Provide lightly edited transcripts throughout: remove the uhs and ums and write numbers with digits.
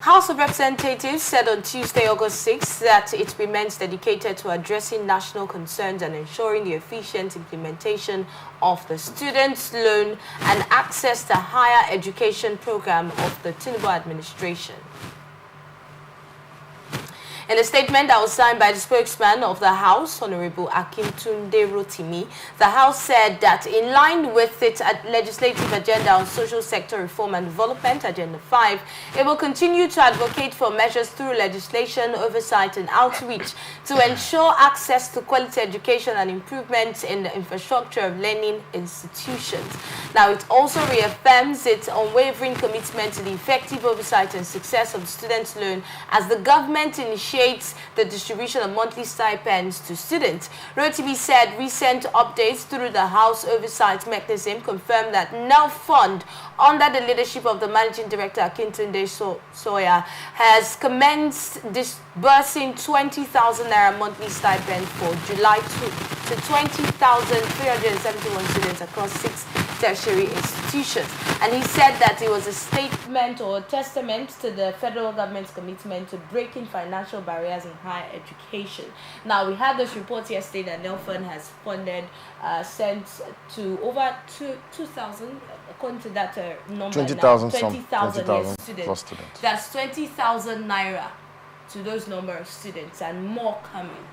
House of Representatives said on Tuesday, August 6, that it remains dedicated to addressing national concerns and ensuring the efficient implementation of the Students' Loan and Access to Higher Education program of the Tinubu administration. In a statement that was signed by the spokesman of the House, Honorable Akintunde Rotimi, the House said that in line with its legislative agenda on social sector reform and development, Agenda 5, it will continue to advocate for measures through legislation, oversight and outreach to ensure access to quality education and improvements in the infrastructure of learning institutions. Now, it also reaffirms its unwavering commitment to the effective oversight and success of the students' loan as the government initiates the distribution of monthly stipends to students. Rotimi said recent updates through the House Oversight Mechanism confirmed that NEL Fund, under the leadership of the Managing Director Akintunde Soya, has commenced disbursing 20,000 naira monthly stipend for July to 20,371 students across 6 tertiary institutions. And he said that it was a statement or a testament to the federal government's commitment to breaking financial barriers in higher education. Now, we had this report yesterday that NEL Fund has funded, sent to over 2,000, according to that number, 20,000 students. That's 20,000 naira to those number of students and more coming.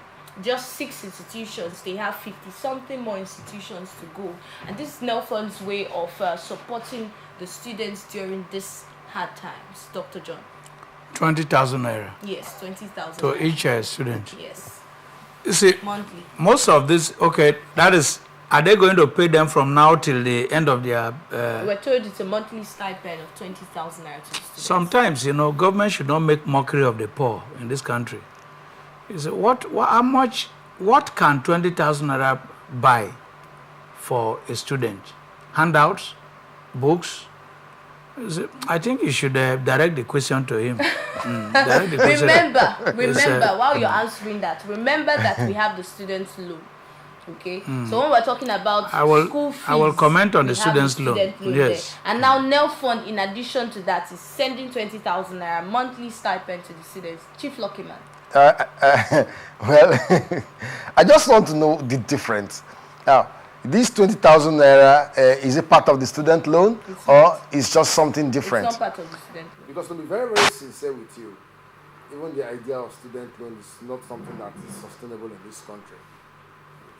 Just 6 institutions, they have 50-something more institutions to go. And this is NEL Fund's way of supporting the students during these hard times. Dr. John. 20,000 naira? Yes, 20,000 to each student? Yes. You see, monthly. Most of this, okay, that is, are they going to pay them from now till the end of their... We're told it's a monthly stipend of 20,000 naira to students. Sometimes, you know, government should not make mockery of the poor in this country. You say, what can 20,000 naira buy for a student? Handouts, books? I think you should direct the question to him. Remember, while you're answering that, remember that we have the students' loan. Okay, so when we're talking about school fees, I will comment on the students' loan. Yes. There. And now NEL Fund, in addition to that, is sending 20,000 naira monthly stipend to the students. Chief Luckyman. Well, I just want to know the difference. Now, this 20,000 naira, is it part of the student loan or is just something different? It's not part of the student loan. Because to be very, very sincere with you, even the idea of student loan is not something that is sustainable in this country.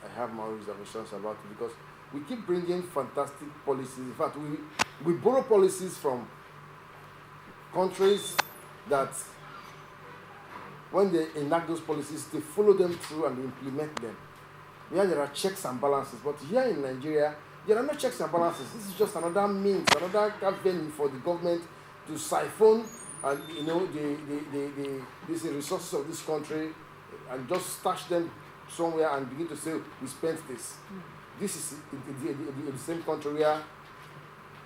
I have my reservations about it because we keep bringing fantastic policies. In fact, we borrow policies from countries that when they enact those policies, they follow them through and implement them. There are checks and balances, but here in Nigeria, there are no checks and balances. This is just another means, another avenue for the government to siphon, and these resources of this country and just stash them somewhere and begin to say we spent this. This is the same country where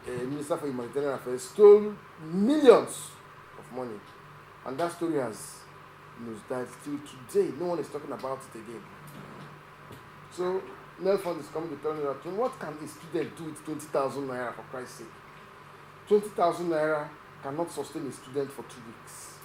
Minister for Humanitarian Affairs stole millions of money, and that story has died till today. No one is talking about it again. So NEL Fund is coming to tell me that what can a student do with 20,000 naira, for Christ's sake? 20,000 naira cannot sustain a student for 2 weeks.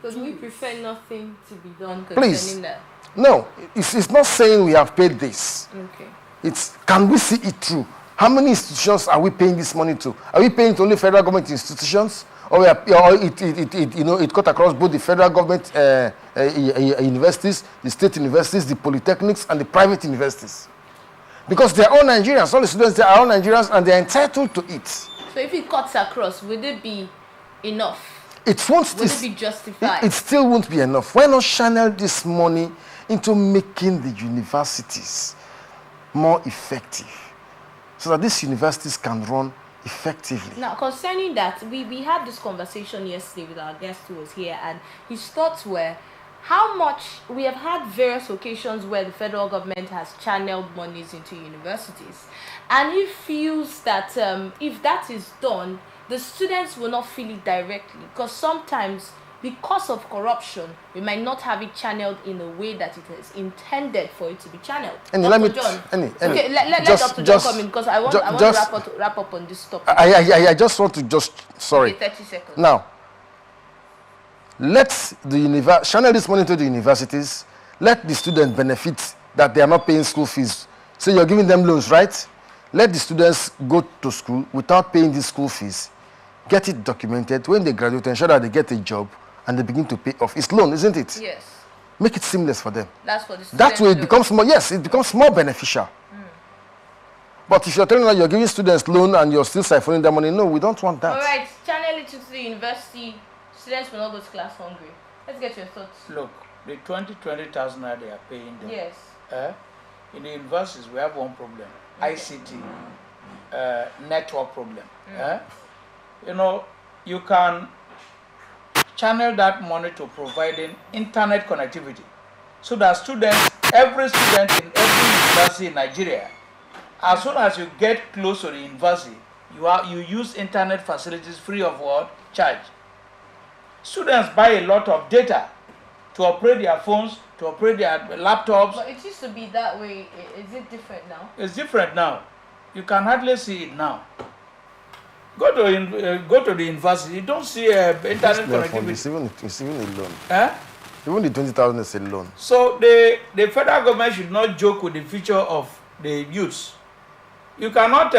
Because we prefer nothing to be done concerning that. No, it's not saying we have paid this. Okay. It's, can we see it through? How many institutions are we paying this money to? Are we paying to only federal government institutions? Or it cut across both the federal government universities, the state universities, the polytechnics, and the private universities? Because they are all Nigerians. All the students, they are all Nigerians, and they are entitled to it. So if it cuts across, would it be enough? It won't. Would it be justified? It still won't be enough. Why not channel this money into making the universities more effective, so that these universities can run effectively? Now, concerning that, we had this conversation yesterday with our guest who was here, and his thoughts were how much we have had various occasions where the federal government has channeled monies into universities, and he feels that if that is done, the students will not feel it directly, because sometimes because of corruption, we might not have it channeled in a way that it is intended for it to be channeled. Let Dr. John come in, because I want to wrap up on this topic. I just want to sorry. Okay, 30 seconds. Now, Let the channel this money to the universities. Let the students benefit that they are not paying school fees. So you're giving them loans, right? Let the students go to school without paying the school fees. Get it documented. When they graduate, ensure that they get a job and they begin to pay off. It's loan, isn't it? Yes. Make it seamless for them. That's for the students. That way it becomes more, yes, it becomes more beneficial. But if you're telling that you're giving students loan and you're still siphoning their money, no, we don't want that. All right, channel it to the university. Students will not go to class hungry. Let's get your thoughts. Look, the 20,000 naira they are paying them. Yes. In the universities, we have one problem. ICT, network problem. You know, you can channel that money to providing internet connectivity so that students, every student in every university in Nigeria, as soon as you get close to the university, you use internet facilities free of what? Charge. Students buy a lot of data to operate their phones, to operate their laptops. But it used to be that way. Is it different now? It's different now. You can hardly see it now. Go to the university. You don't see internet connectivity. It's even a loan. Eh? Even the 20,000 is a loan. So the federal government should not joke with the future of the youths. You cannot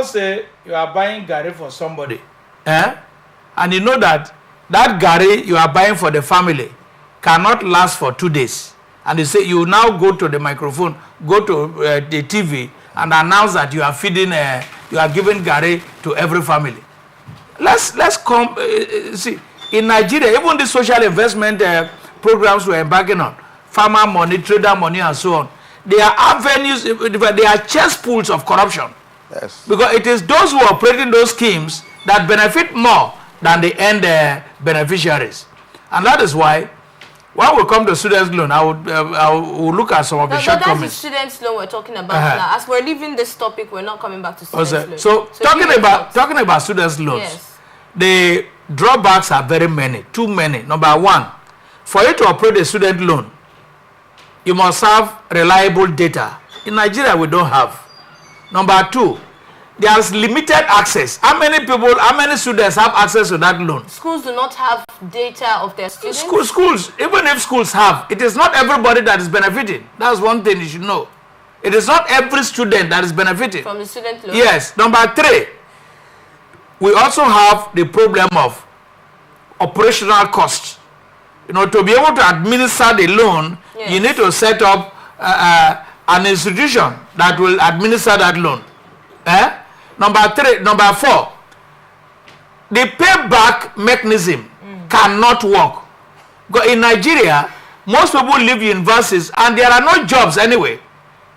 say you are buying gari for somebody, and you know that gari you are buying for the family cannot last for 2 days, and you say you now go to the microphone, go to the TV, and announce that you are feeding, you are giving gari to every family. Let's come see in Nigeria, even the social investment programs we're embarking on, farmer money, trader money, and so on. They are avenues, they are chesspools of corruption. Yes. Because it is those who are operating those schemes that benefit more than the end beneficiaries. And that is why, when we come to students' loan, I will look at some of the shortcomings. That's the students' loan we're talking about now. As we're leaving this topic, we're not coming back to students' loan. So talking about students' loans, yes, the drawbacks are very many, too many. Number one, for you to operate a student loan, you must have reliable data. In Nigeria, we don't have. Number two, there's limited access. How many students have access to that loan? Schools do not have data of their students. Schools, even if schools have, it is not everybody that is benefiting. That's one thing you should know. It is not every student that is benefiting from the student loan. Yes. Number three, we also have the problem of operational costs. You know, to be able to administer the loan, yes, you need to set up an institution that will administer that loan. Number four, the payback mechanism cannot work. Because in Nigeria, most people leave universities and there are no jobs anyway.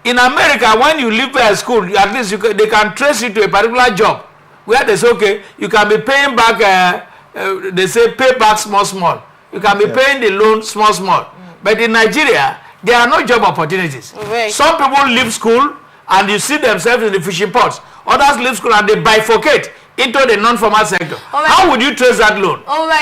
In America, when you leave school, at least they can trace you to a particular job where they say, okay, you can be paying back, they say pay back small. You can be paying the loan small. But in Nigeria, there are no job opportunities. Right. Some people leave school and you see themselves in the fishing pots. Others leave school and they bifurcate into the non-formal sector. Right. How would you trace that loan? All right.